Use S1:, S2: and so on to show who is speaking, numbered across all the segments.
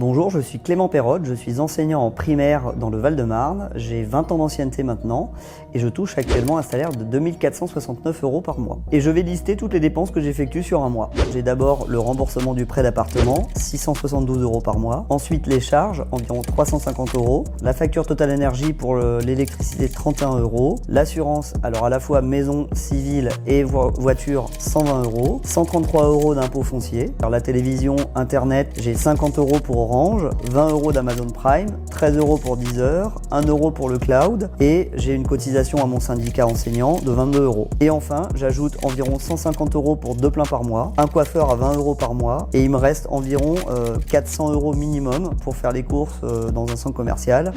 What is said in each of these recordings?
S1: Bonjour, je suis Clément Perrotte, je suis enseignant en primaire dans le Val-de-Marne. J'ai 20 ans d'ancienneté maintenant et je touche actuellement un salaire de 2 469 € par mois. Et je vais lister toutes les dépenses que j'effectue sur un mois. J'ai d'abord le remboursement du prêt d'appartement, 672 € par mois. Ensuite les charges, environ 350 €. La facture Total Énergie pour l'électricité, 31 €. L'assurance, alors à la fois maison, civile et voiture, 120 €. 133 € d'impôts fonciers. Alors la télévision, internet, j'ai 50 € pour Orange, 20 € d'Amazon Prime, 13 € pour Deezer, 1 € pour le cloud et j'ai une cotisation à mon syndicat enseignant de 22 €. Et enfin, j'ajoute environ 150 € pour 2 pleins par mois, un coiffeur à 20 € par mois et il me reste environ 400 € minimum pour faire les courses dans un centre commercial.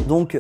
S1: Donc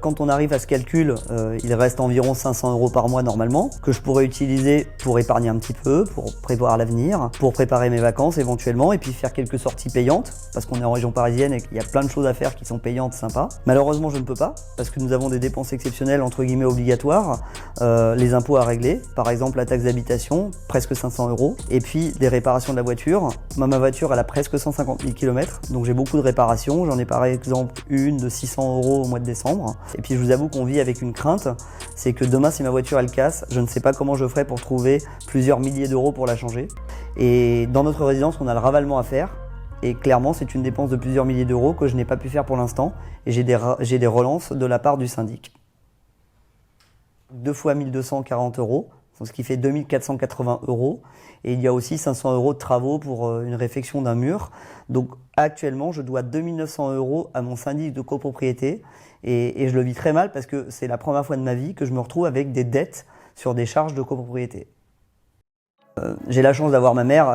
S1: quand on arrive à ce calcul, il reste environ 500 € par mois normalement, que je pourrais utiliser pour épargner un petit peu, pour prévoir l'avenir, pour préparer mes vacances éventuellement, et puis faire quelques sorties payantes, parce qu'on est en région parisienne et qu'il y a plein de choses à faire qui sont payantes, sympas. Malheureusement je ne peux pas, parce que nous avons des dépenses exceptionnelles entre guillemets obligatoires, les impôts à régler, par exemple la taxe d'habitation, presque 500 €, et puis des réparations de la voiture. Ma voiture elle a presque 150 000 km, donc j'ai beaucoup de réparations, j'en ai par exemple une de 600 € au mois de décembre. Et puis je vous avoue qu'on vit avec une crainte, c'est que demain si ma voiture elle casse, je ne sais pas comment je ferai pour trouver plusieurs milliers d'euros pour la changer. Et dans notre résidence on a le ravalement à faire et clairement c'est une dépense de plusieurs milliers d'euros que je n'ai pas pu faire pour l'instant et j'ai des relances de la part du syndic. 2 fois 1240 €, ce qui fait 2480 €. Et il y a aussi 500 € de travaux pour une réfection d'un mur. Donc actuellement, je dois 2 900 € à mon syndic de copropriété. Et je le vis très mal parce que c'est la première fois de ma vie que je me retrouve avec des dettes sur des charges de copropriété. J'ai la chance d'avoir ma mère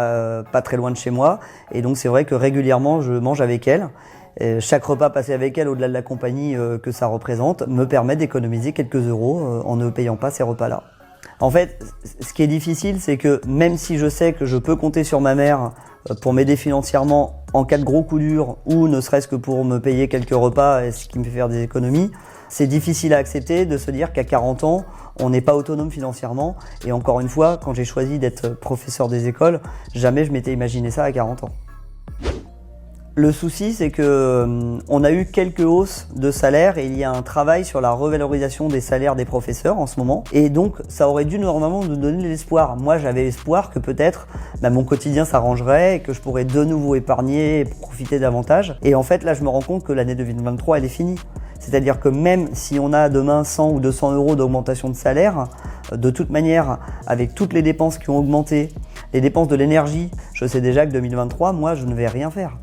S1: pas très loin de chez moi. Et donc c'est vrai que régulièrement, je mange avec elle. Chaque repas passé avec elle, au-delà de la compagnie que ça représente, me permet d'économiser quelques euros en ne payant pas ces repas-là. En fait, ce qui est difficile, c'est que même si je sais que je peux compter sur ma mère pour m'aider financièrement en cas de gros coup dur ou ne serait-ce que pour me payer quelques repas, ce qui me fait faire des économies, c'est difficile à accepter de se dire qu'à 40 ans, on n'est pas autonome financièrement. Et encore une fois, quand j'ai choisi d'être professeur des écoles, jamais je m'étais imaginé ça à 40 ans. Le souci, c'est que on a eu quelques hausses de salaire et il y a un travail sur la revalorisation des salaires des professeurs en ce moment. Et donc, ça aurait dû normalement nous donner de l'espoir. Moi, j'avais espoir que peut-être mon quotidien s'arrangerait et que je pourrais de nouveau épargner et profiter davantage. Et en fait, là, je me rends compte que l'année 2023, elle est finie. C'est-à-dire que même si on a demain 100 ou 200 € d'augmentation de salaire, de toute manière, avec toutes les dépenses qui ont augmenté, les dépenses de l'énergie, je sais déjà que 2023, moi, je ne vais rien faire.